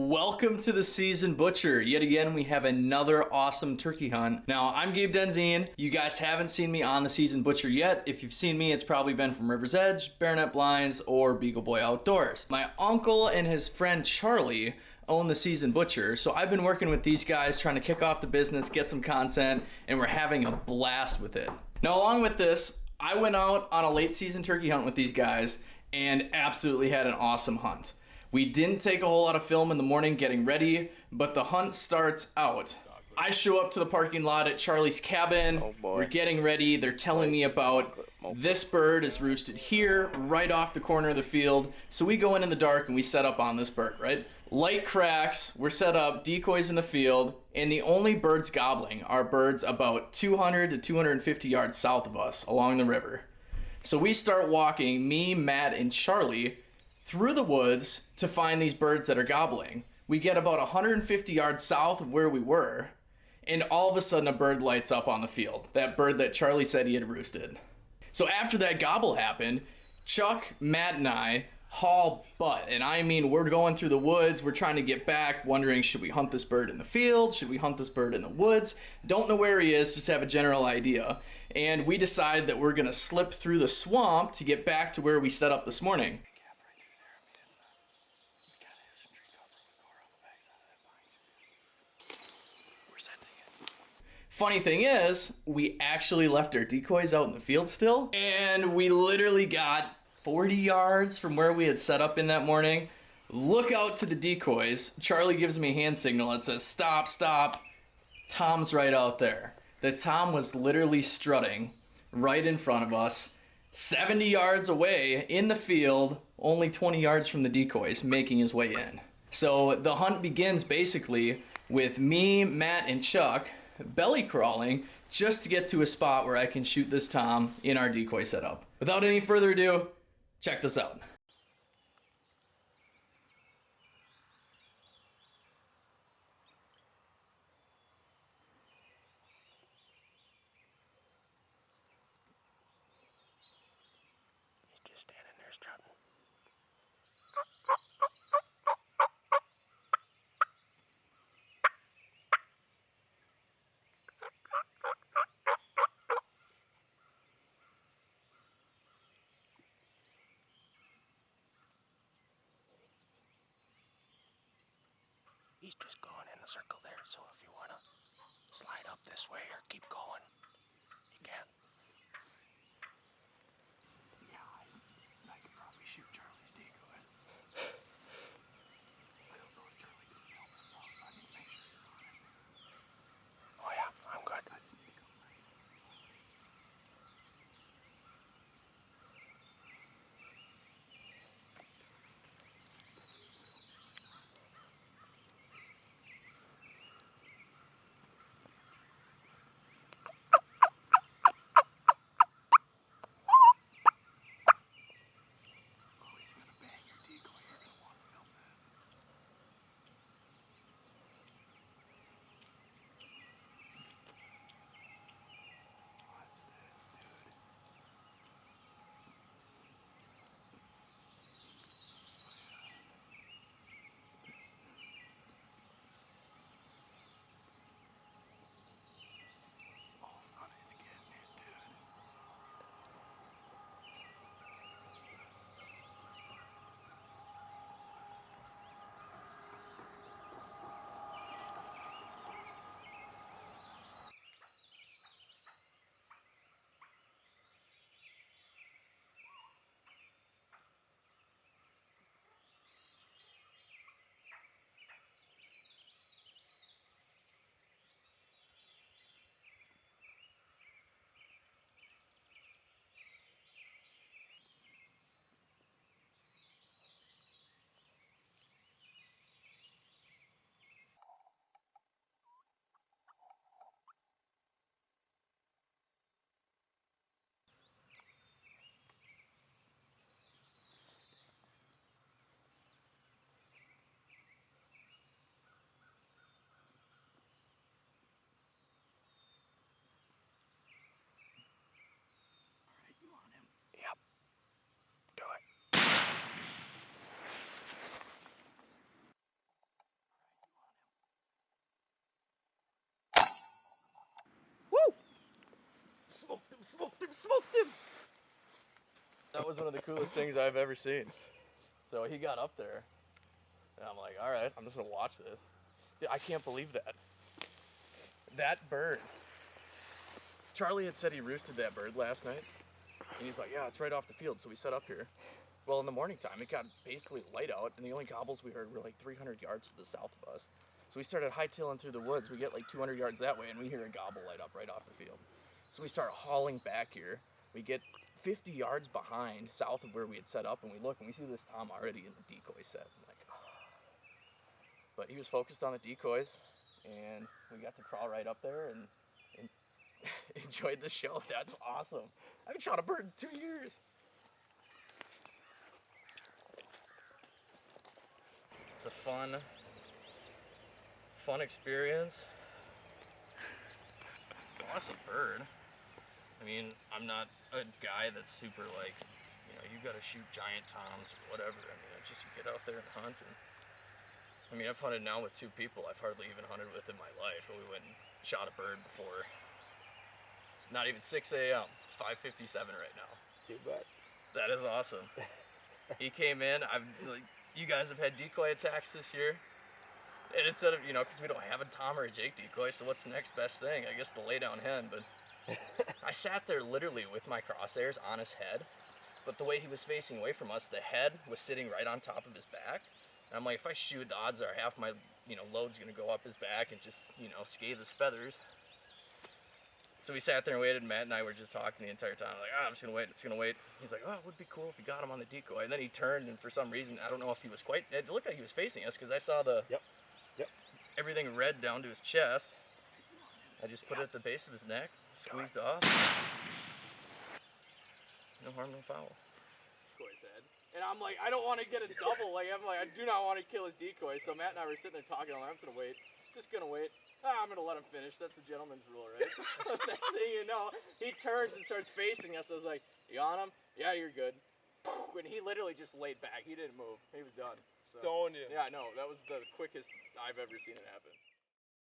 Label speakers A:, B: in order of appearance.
A: Welcome to the Season Butcher. Yet again, we have another awesome turkey hunt. Now, I'm Gabe Denzine. You guys haven't seen me on the Season Butcher yet. If you've seen me, it's probably been from River's Edge, Baronet Blinds, or Beagle Boy Outdoors. My uncle and his friend Charlie own the Season Butcher, so I've been working with these guys trying to kick off the business, get some content, and we're having a blast with it. Now, along with this, I went out on a late season turkey hunt with these guys and absolutely had an awesome hunt. We didn't take a whole lot of film in the morning getting ready, but the hunt starts out. I show up to the parking lot at Charlie's cabin. We're getting ready. They're telling me about this bird is roosted here, right off the corner of the field. So we go in the dark and we set up on this bird, right? Light cracks, we're set up, decoys in the field, and the only birds gobbling are birds about 200 to 250 yards south of us along the river. So we start walking, me, Matt, and Charlie, through the woods to find these birds that are gobbling. We get about 150 yards south of where we were, and all of a sudden a bird lights up on the field. That bird that Charlie said he had roosted. So after that gobble happened, Chuck, Matt, and I haul butt. And I mean, we're going through the woods, we're trying to get back, wondering, should we hunt this bird in the field? Should we hunt this bird in the woods? Don't know where he is, just have a general idea. And we decide that we're gonna slip through the swamp to get back to where we set up this morning. Funny thing is, we actually left our decoys out in the field still, and we literally got 40 yards from where we had set up in that morning. Look out to the decoys. Charlie gives me a hand signal that says, stop, stop. Tom's right out there. The Tom was literally strutting right in front of us, 70 yards away in the field, only 20 yards from the decoys, making his way in. So the hunt begins basically with me, Matt, and Chuck belly crawling just to get to a spot where I can shoot this Tom in our decoy setup. Without any further ado, check this out.
B: He's just standing there strutting. He's just going in a circle there, so if you want to slide up this way or keep going, you can. Yeah, I could probably shoot Charlie's decoy. I don't know if Charlie can film it though, so I need to make sure you're on it. Oh yeah, I'm good. smoked him.
A: That was one of the coolest things I've ever seen. So he got up there, and I'm like, all right, I'm just gonna watch this. Dude, I can't believe that. That bird. Charlie had said he roosted that bird last night, and he's like, yeah, it's right off the field, so we set up here. Well, in the morning time, it got basically light out, and the only gobbles we heard were like 300 yards to the south of us. So we started hightailing through the woods. We get like 200 yards that way, and we hear a gobble light up right off the field. So we start hauling back here. We get 50 yards behind, south of where we had set up, and we look, and we see this tom already in the decoy set. I'm like, oh. But he was focused on the decoys, and we got to crawl right up there and enjoyed the show. That's awesome. I haven't shot a bird in 2 years. It's a fun experience. Awesome bird. I mean, I'm not a guy that's super like, you know, you gotta shoot giant toms or whatever. I mean, it's just you get out there and hunt. And I mean, I've hunted now with 2 people. I've hardly even hunted with in my life. And we went and shot a bird before. It's not even 6 a.m. It's 5:57 right now.
B: You bet.
A: That is awesome. He came in. You guys have had decoy attacks this year. And instead of, you know, because we don't have a tom or a Jake decoy, so what's the next best thing? I guess the lay down hen, but I sat there literally with my crosshairs on his head, but the way he was facing away from us, the head was sitting right on top of his back. And I'm like, if I shoot, the odds are half my, you know, load's gonna go up his back and just, you know, scathe his feathers. So we sat there and waited, and Matt and I were just talking the entire time. Like, I'm just gonna wait, it's gonna wait. He's like, oh, it would be cool if we got him on the decoy. And then he turned, and for some reason, I don't know if he was quite, it looked like he was facing us, because I saw the, everything red down to his chest. I just put it at the base of his neck, squeezed off. No harm, no foul. Decoy's head. And I'm like, I don't want to get a double. Like, I'm like, I do not want to kill his decoy. So Matt and I were sitting there talking. I'm like, I'm just gonna wait. Just gonna wait. I'm gonna let him finish. That's the gentleman's rule, right? Next thing you know, he turns and starts facing us. I was like, you on him? Yeah, you're good. And he literally just laid back. He didn't move. He was done. So,
B: Stoned him.
A: yeah, no, that was the quickest I've ever seen it happen.